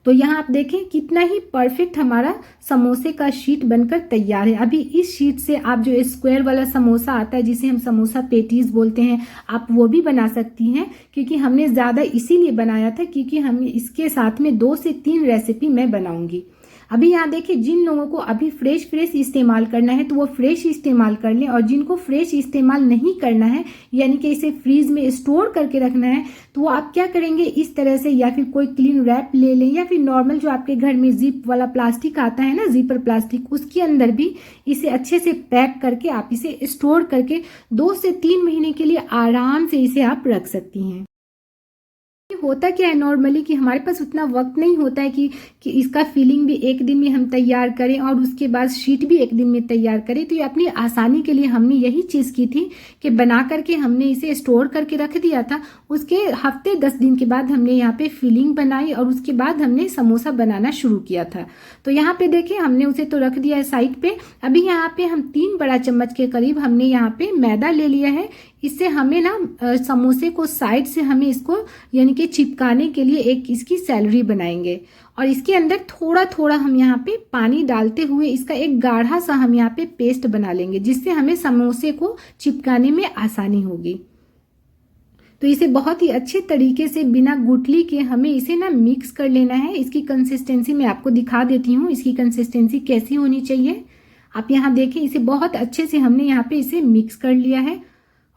तो यहाँ आप देखें कितना ही परफेक्ट हमारा समोसे का शीट बनकर तैयार है। अभी इस शीट से आप जो स्क्वायर वाला समोसा आता है जिसे हम समोसा पेटीज बोलते हैं, आप वो भी बना सकती हैं, क्योंकि हमने ज़्यादा इसीलिए बनाया था क्योंकि हम इसके साथ में 2 से 3 रेसिपी मैं बनाऊंगी। अभी यहाँ देखिए, जिन लोगों को अभी फ्रेश इस्तेमाल करना है तो वो फ्रेश इस्तेमाल कर लें, और जिनको फ्रेश इस्तेमाल नहीं करना है यानी कि इसे फ्रीज में स्टोर करके रखना है, तो वो आप क्या करेंगे, इस तरह से या फिर कोई क्लीन रैप ले लें, या फिर नॉर्मल जो आपके घर में जिप वाला प्लास्टिक आता है ना, जिपर प्लास्टिक, उसके अंदर भी इसे अच्छे से पैक करके आप इसे स्टोर करके 2 से 3 महीने के लिए आराम से इसे आप रख सकती हैं। होता क्या है नॉर्मली कि हमारे पास उतना वक्त नहीं होता है कि इसका फिलिंग भी एक दिन में हम तैयार करें और उसके बाद शीट भी एक दिन में तैयार करें। तो ये अपनी आसानी के लिए हमने यही चीज़ की थी कि बना करके हमने इसे स्टोर करके रख दिया था। उसके हफ्ते 10 दिन के बाद हमने यहाँ पे फिलिंग बनाई और उसके बाद हमने समोसा बनाना शुरू किया था। तो यहाँ पे देखिए, हमने उसे तो रख दिया है साइड पे। अभी यहाँ पे हम 3 बड़ा चम्मच के करीब हमने यहाँ पे मैदा ले लिया है। इससे हमें ना समोसे को साइड से हमें इसको यानी कि चिपकाने के लिए एक इसकी सैलरी बनाएंगे, और इसके अंदर थोड़ा थोड़ा हम यहाँ पे पानी डालते हुए इसका एक गाढ़ा सा हम यहाँ पे पेस्ट बना लेंगे, जिससे हमें समोसे को चिपकाने में आसानी होगी। तो इसे बहुत ही अच्छे तरीके से बिना गुठली के हमें इसे ना मिक्स कर लेना है। इसकी कंसिस्टेंसी मैं आपको दिखा देती हूँ, इसकी कंसिस्टेंसी कैसी होनी चाहिए। आप यहाँ देखें, इसे बहुत अच्छे से हमने यहाँ पे इसे मिक्स कर लिया है,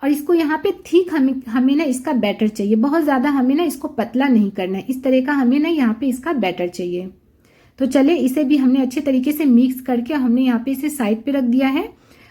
और इसको यहाँ पे ठीक हमें ना इसका बैटर चाहिए। बहुत ज़्यादा हमें ना इसको पतला नहीं करना है, इस तरह का हमें ना यहाँ पे इसका बैटर चाहिए। तो चले, इसे भी हमने अच्छे तरीके से मिक्स करके हमने यहाँ पे इसे साइड पे रख दिया है।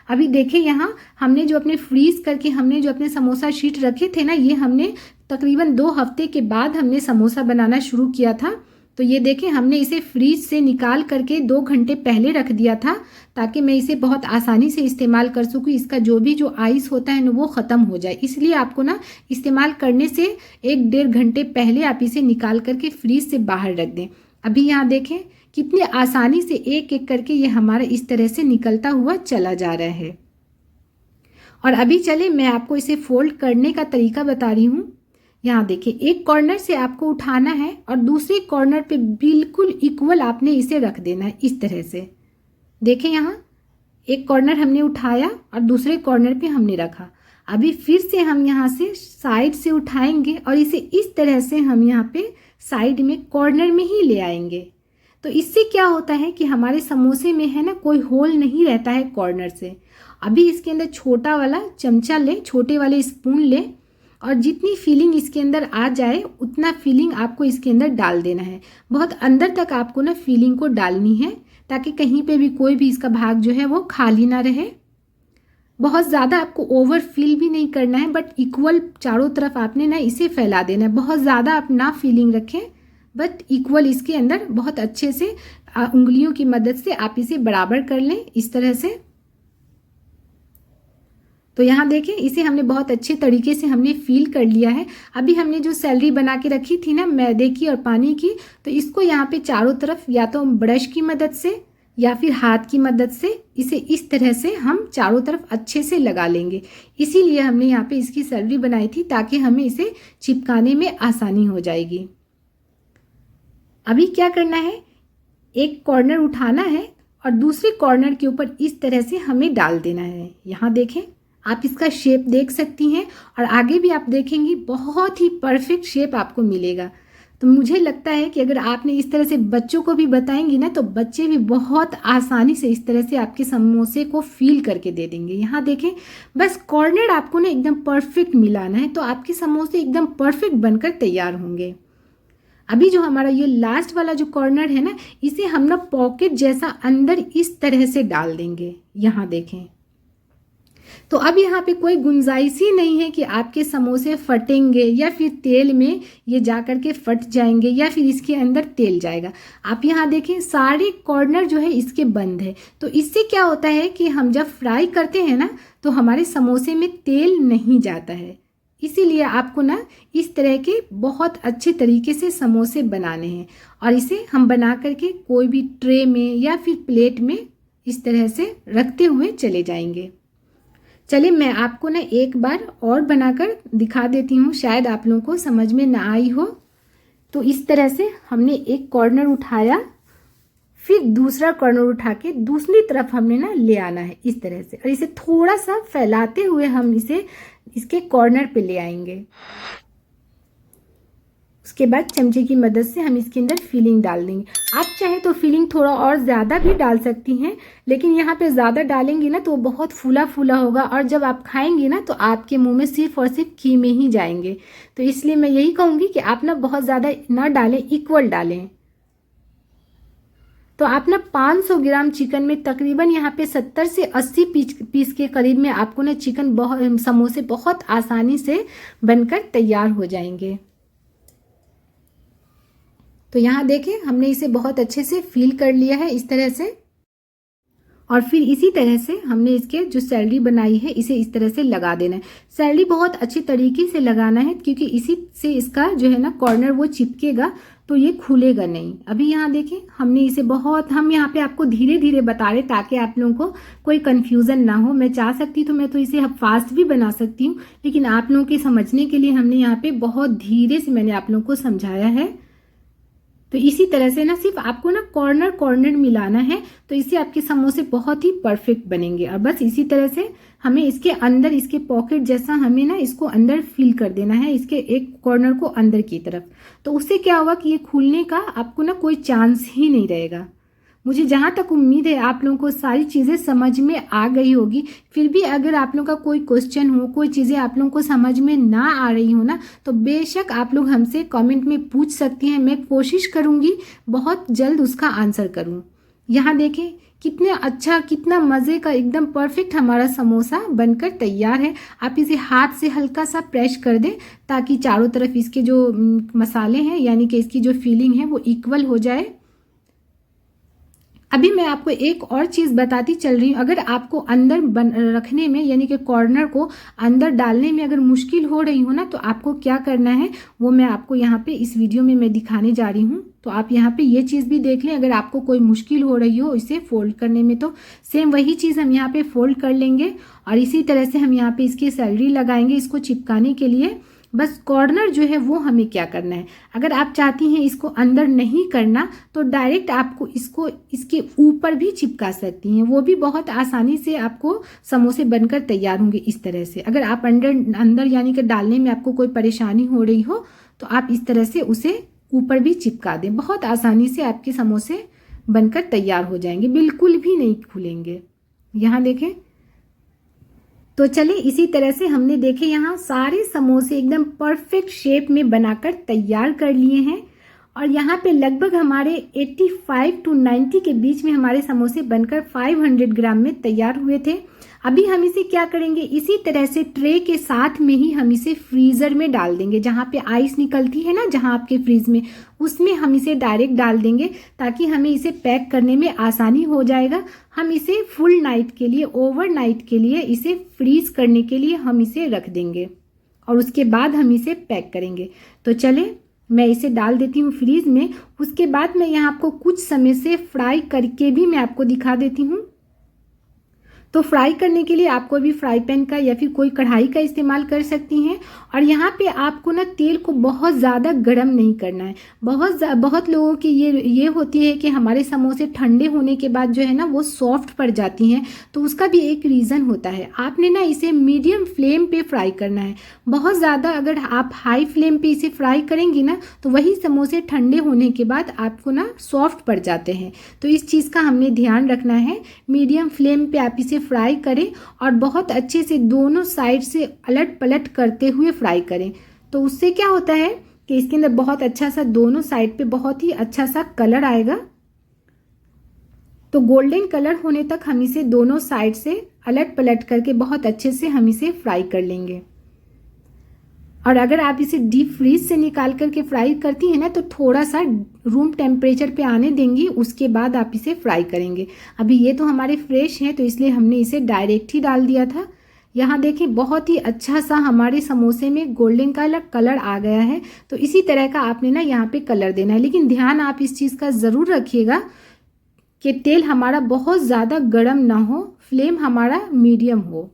अभी देखें, यहाँ हमने जो अपने फ्रीज करके हमने जो अपने समोसा शीट रखे थे ना, ये हमने तकरीबन 2 हफ्ते के बाद हमने समोसा बनाना शुरू किया था। तो ये देखें, हमने इसे फ्रीज से निकाल करके 2 घंटे पहले रख दिया था, ताकि मैं इसे बहुत आसानी से इस्तेमाल कर सकूँ। इसका जो आइस होता है ना वो ख़त्म हो जाए, इसलिए आपको ना इस्तेमाल करने से 1-1.5 घंटे पहले आप इसे निकाल करके फ्रीज से बाहर रख दें। अभी यहाँ देखें कितनी आसानी से एक एक करके ये हमारा इस तरह से निकलता हुआ चला जा रहा है। और अभी चले, मैं आपको इसे फोल्ड करने का तरीका बता रही हूँ। यहाँ देखिए, एक कॉर्नर से आपको उठाना है और दूसरे कॉर्नर पे बिल्कुल इक्वल आपने इसे रख देना है, इस तरह से। देखें, यहाँ एक कॉर्नर हमने उठाया और दूसरे कॉर्नर पे हमने रखा। अभी फिर से हम यहाँ से साइड से उठाएंगे और इसे इस तरह से हम यहाँ पे साइड में कॉर्नर में ही ले आएंगे। तो इससे क्या होता है कि हमारे समोसे में है ना कोई होल नहीं रहता है कॉर्नर से। अभी इसके अंदर छोटा वाला चमचा ले, छोटे वाले स्पून ले, और जितनी फीलिंग इसके अंदर आ जाए उतना फीलिंग आपको इसके अंदर डाल देना है। बहुत अंदर तक आपको ना फीलिंग को डालनी है ताकि कहीं पे भी कोई भी इसका भाग जो है वो खाली ना रहे। बहुत ज़्यादा आपको ओवर फिल भी नहीं करना है, बट इक्वल चारों तरफ आपने ना इसे फैला देना है। बहुत ज़्यादा आप ना फीलिंग रखें, बट इक्वल इसके अंदर बहुत अच्छे से उंगलियों की मदद से आप इसे बराबर कर लें इस तरह से। तो यहाँ देखें, इसे हमने बहुत अच्छे तरीके से हमने फील कर लिया है। अभी हमने जो सैलरी बना के रखी थी ना मैदे की और पानी की, तो इसको यहाँ पे चारों तरफ या तो ब्रश की मदद से या फिर हाथ की मदद से इसे इस तरह से हम चारों तरफ अच्छे से लगा लेंगे। इसीलिए हमने यहाँ पे इसकी सैलरी बनाई थी ताकि हमें इसे चिपकाने में आसानी हो जाएगी। अभी क्या करना है, एक कॉर्नर उठाना है और दूसरे कॉर्नर के ऊपर इस तरह से हमें डाल देना है। यहाँ देखें, आप इसका शेप देख सकती हैं और आगे भी आप देखेंगी बहुत ही परफेक्ट शेप आपको मिलेगा। तो मुझे लगता है कि अगर आपने इस तरह से बच्चों को भी बताएंगी ना तो बच्चे भी बहुत आसानी से इस तरह से आपके समोसे को फील करके दे देंगे। यहाँ देखें, बस कॉर्नर आपको ना एकदम परफेक्ट मिलाना है तो आपके समोसे एकदम परफेक्ट बनकर तैयार होंगे। अभी जो हमारा ये लास्ट वाला जो कॉर्नर है ना, इसे हम ना पॉकेट जैसा अंदर इस तरह से डाल देंगे। यहाँ देखें, तो अब यहाँ पे कोई गुंजाइश ही नहीं है कि आपके समोसे फटेंगे या फिर तेल में ये जा कर के फट जाएंगे या फिर इसके अंदर तेल जाएगा। आप यहाँ देखें, सारे कॉर्नर जो है इसके बंद है। तो इससे क्या होता है कि हम जब फ्राई करते हैं ना तो हमारे समोसे में तेल नहीं जाता है। इसीलिए आपको ना इस तरह के बहुत अच्छे तरीके से समोसे बनाने हैं और इसे हम बना करके कोई भी ट्रे में या फिर प्लेट में इस तरह से रखते हुए चले जाएंगे। चलिए मैं आपको ना एक बार और बनाकर दिखा देती हूँ, शायद आप लोगों को समझ में ना आई हो। तो इस तरह से हमने एक कॉर्नर उठाया, फिर दूसरा कॉर्नर उठा के दूसरी तरफ हमने ना ले आना है इस तरह से, और इसे थोड़ा सा फैलाते हुए हम इसे इसके कॉर्नर पे ले आएंगे। उसके बाद चमचे की मदद से हम इसके अंदर फिलिंग डाल देंगे। आप चाहे तो फिलिंग थोड़ा और ज़्यादा भी डाल सकती हैं, लेकिन यहाँ पे ज़्यादा डालेंगी ना तो बहुत फूला फूला होगा और जब आप खाएंगी ना तो आपके मुंह में सिर्फ और सिर्फ कीमे ही जाएंगे। तो इसलिए मैं यही कहूँगी कि आप ना बहुत ज़्यादा ना डालें, इक्वल डालें। तो आप ना 500 ग्राम चिकन में तकरीबन यहाँ पे 70 से 80 पीस के करीब में आपको ना चिकन समोसे बहुत आसानी से बनकर तैयार हो जाएंगे। तो यहाँ देखें, हमने इसे बहुत अच्छे से फील कर लिया है इस तरह से, और फिर इसी तरह से हमने इसके जो सैलरी बनाई है इसे इस तरह से लगा देना है। सैलरी बहुत अच्छी तरीके से लगाना है क्योंकि इसी से इसका जो है ना कॉर्नर वो चिपकेगा तो ये खुलेगा नहीं। अभी यहाँ देखें, हमने इसे हम यहाँ पे आपको धीरे धीरे बता रहे ताकि आप लोगों को कोई कंफ्यूजन ना हो। मैं चाह सकती तो मैं तो इसे अब फास्ट भी बना सकती हूँ, लेकिन आप लोगों के समझने के लिए हमने यहाँ पे बहुत धीरे से मैंने आप लोगों को समझाया है। तो इसी तरह से ना सिर्फ आपको ना कॉर्नर कॉर्नर मिलाना है तो इससे आपके समोसे बहुत ही परफेक्ट बनेंगे। और बस इसी तरह से हमें इसके अंदर इसके पॉकेट जैसा हमें ना इसको अंदर फिल कर देना है, इसके एक कॉर्नर को अंदर की तरफ। तो उससे क्या होगा कि ये खुलने का आपको ना कोई चांस ही नहीं रहेगा। मुझे जहाँ तक उम्मीद है आप लोगों को सारी चीज़ें समझ में आ गई होगी। फिर भी अगर आप लोगों का कोई क्वेश्चन हो, कोई चीज़ें आप लोगों को समझ में ना आ रही हो ना, तो बेशक आप लोग हमसे कमेंट में पूछ सकती हैं। मैं कोशिश करूँगी बहुत जल्द उसका आंसर करूँ। यहाँ देखें कितने अच्छा, कितना मज़े का एकदम परफेक्ट हमारा समोसा बनकर तैयार है। आप इसे हाथ से हल्का सा प्रेस कर दें ताकि चारों तरफ इसके जो मसाले हैं यानी कि इसकी जो फीलिंग है वो इक्वल हो जाए। अभी मैं आपको एक और चीज़ बताती चल रही हूँ। अगर आपको अंदर रखने में यानी कि कॉर्नर को अंदर डालने में अगर मुश्किल हो रही हो ना, तो आपको क्या करना है वो मैं आपको यहाँ पे इस वीडियो में मैं दिखाने जा रही हूँ। तो आप यहाँ पे ये चीज़ भी देख लें, अगर आपको कोई मुश्किल हो रही हो इसे फोल्ड करने में तो सेम वही चीज़ हम यहाँ पे फोल्ड कर लेंगे और इसी तरह से हम यहाँ पे इसकी सैलरी लगाएंगे इसको चिपकाने के लिए। बस कॉर्नर जो है वो हमें क्या करना है, अगर आप चाहती हैं इसको अंदर नहीं करना तो डायरेक्ट आपको इसको इसके ऊपर भी चिपका सकती हैं, वो भी बहुत आसानी से आपको समोसे बनकर तैयार होंगे इस तरह से। अगर आप अंदर यानी कि डालने में आपको कोई परेशानी हो रही हो तो आप इस तरह से उसे ऊपर भी चिपका दें, बहुत आसानी से आपके समोसे बनकर तैयार हो जाएंगे, बिल्कुल भी नहीं खुलेंगे। यहाँ देखें, तो चले इसी तरह से हमने देखे यहाँ सारे समोसे एकदम परफेक्ट शेप में बनाकर तैयार कर लिए हैं और यहाँ पे लगभग हमारे 85 to 90 के बीच में हमारे समोसे बनकर 500 ग्राम में तैयार हुए थे। अभी हम इसे क्या करेंगे, इसी तरह से ट्रे के साथ में ही हम इसे फ्रीज़र में डाल देंगे। जहाँ पे आइस निकलती है ना, जहाँ आपके फ्रीज में, उसमें हम इसे डायरेक्ट डाल देंगे ताकि हमें इसे पैक करने में आसानी हो जाएगा। हम इसे फुल नाइट के लिए, ओवरनाइट के लिए इसे फ्रीज करने के लिए हम इसे रख देंगे और उसके बाद हम इसे पैक करेंगे। तो चले मैं इसे डाल देती हूँ फ्रीज में। उसके बाद मैं यहाँ आपको कुछ समय से फ्राई करके भी मैं आपको दिखा देती हूँ। तो फ्राई करने के लिए आपको भी फ्राई पैन का या फिर कोई कढ़ाई का इस्तेमाल कर सकती हैं। और यहाँ पे आपको ना तेल को बहुत ज़्यादा गर्म नहीं करना है। बहुत लोगों की ये होती है कि हमारे समोसे ठंडे होने के बाद जो है ना वो सॉफ्ट पड़ जाती हैं, तो उसका भी एक रीज़न होता है। आपने ना इसे मीडियम फ्लेम पे फ्राई करना है। बहुत ज़्यादा अगर आप हाई फ्लेम पे इसे फ्राई करेंगी ना तो वही समोसे ठंडे होने के बाद आपको ना सॉफ्ट पड़ जाते हैं। तो इस चीज़ का हमने ध्यान रखना है। मीडियम फ्लेम पे आप इसे फ्राई करें और बहुत अच्छे से दोनों साइड से अलट पलट करते हुए फ्राई करें। तो उससे क्या होता है कि इसके अंदर बहुत अच्छा सा दोनों साइड पे बहुत ही अच्छा सा कलर आएगा। तो गोल्डन कलर होने तक हम इसे दोनों साइड से अलट पलट करके बहुत अच्छे से हम इसे फ्राई कर लेंगे। और अगर आप इसे डीप फ्रीज से निकाल करके फ्राई करती हैं ना तो थोड़ा सा रूम टेम्परेचर पे आने देंगी, उसके बाद आप इसे फ्राई करेंगे। अभी ये तो हमारे फ्रेश हैं तो इसलिए हमने इसे डायरेक्ट ही डाल दिया था। यहाँ देखिए बहुत ही अच्छा सा हमारे समोसे में गोल्डन कलर आ गया है। तो इसी तरह का आपने ना यहाँ पे कलर देना है, लेकिन ध्यान आप इस चीज़ का ज़रूर रखिएगा कि तेल हमारा बहुत ज़्यादा गर्म ना हो, फ्लेम हमारा मीडियम हो।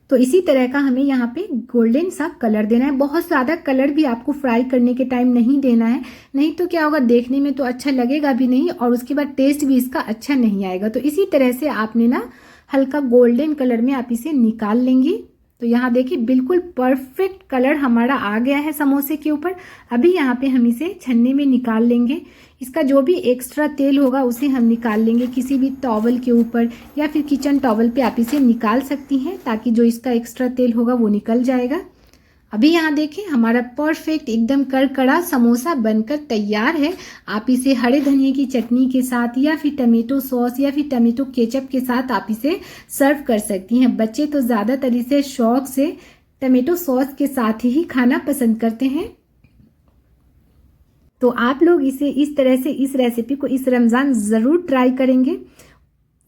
तो इसी तरह का हमें यहाँ पे गोल्डन सा कलर देना है। बहुत ज़्यादा कलर भी आपको फ्राई करने के टाइम नहीं देना है, नहीं तो क्या होगा, देखने में तो अच्छा लगेगा भी नहीं और उसके बाद टेस्ट भी इसका अच्छा नहीं आएगा। तो इसी तरह से आपने ना हल्का गोल्डन कलर में आप इसे निकाल लेंगी। तो यहाँ देखिए बिल्कुल परफेक्ट कलर हमारा आ गया है समोसे के ऊपर। अभी यहाँ पे हम इसे छन्नी में निकाल लेंगे। इसका जो भी एक्स्ट्रा तेल होगा उसे हम निकाल लेंगे किसी भी टॉवल के ऊपर या फिर किचन टॉवल पे आप इसे निकाल सकती हैं, ताकि जो इसका एक्स्ट्रा तेल होगा वो निकल जाएगा। अभी यहाँ देखें हमारा परफेक्ट एकदम करकरा समोसा बनकर तैयार है। आप इसे हरे धनिए की चटनी के साथ या फिर टमेटो सॉस या फिर टमेटो केचप के साथ आप इसे सर्व कर सकती हैं। बच्चे तो ज़्यादातर इसे शौक से टमेटो सॉस के साथ ही खाना पसंद करते हैं। तो आप लोग इसे इस तरह से इस रेसिपी को इस रमज़ान ज़रूर ट्राई करेंगे।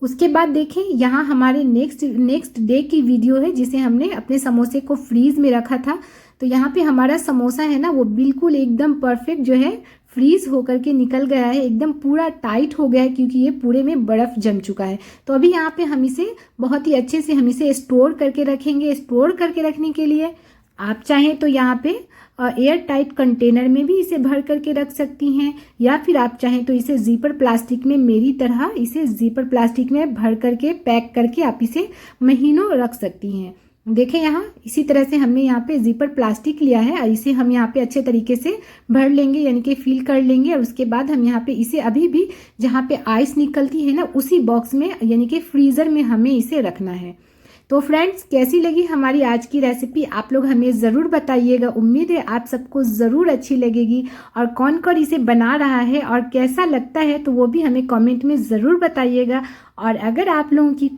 उसके बाद देखें यहाँ हमारे नेक्स्ट डे की वीडियो है, जिसे हमने अपने समोसे को फ्रीज में रखा था। तो यहाँ पे हमारा समोसा है ना वो बिल्कुल एकदम परफेक्ट जो है फ्रीज होकर के निकल गया है, एकदम पूरा टाइट हो गया है क्योंकि ये पूरे में बर्फ़ जम चुका है। तो अभी यहाँ पे हम इसे बहुत ही अच्छे से हम इसे स्टोर करके रखेंगे। स्टोर करके रखने के लिए आप चाहें तो यहाँ पे एयर टाइट कंटेनर में भी इसे भर करके रख सकती हैं, या फिर आप चाहें तो इसे जीपर प्लास्टिक में, मेरी तरह इसे जीपर प्लास्टिक में भर करके पैक करके आप इसे महीनों रख सकती हैं। देखें यहाँ इसी तरह से हमने यहाँ पे जीपर प्लास्टिक लिया है और इसे हम यहाँ पे अच्छे तरीके से भर लेंगे, यानी कि फिल कर लेंगे। और उसके बाद हम यहाँ पे इसे अभी भी जहाँ पे आइस निकलती है ना उसी बॉक्स में, यानी कि फ्रीज़र में हमें इसे रखना है। तो फ्रेंड्स कैसी लगी हमारी आज की रेसिपी आप लोग हमें ज़रूर बताइएगा। उम्मीद है आप सबको ज़रूर अच्छी लगेगी। और कौन कौन इसे बना रहा है और कैसा लगता है तो वो भी हमें कमेंट में ज़रूर बताइएगा। और अगर आप लोगों की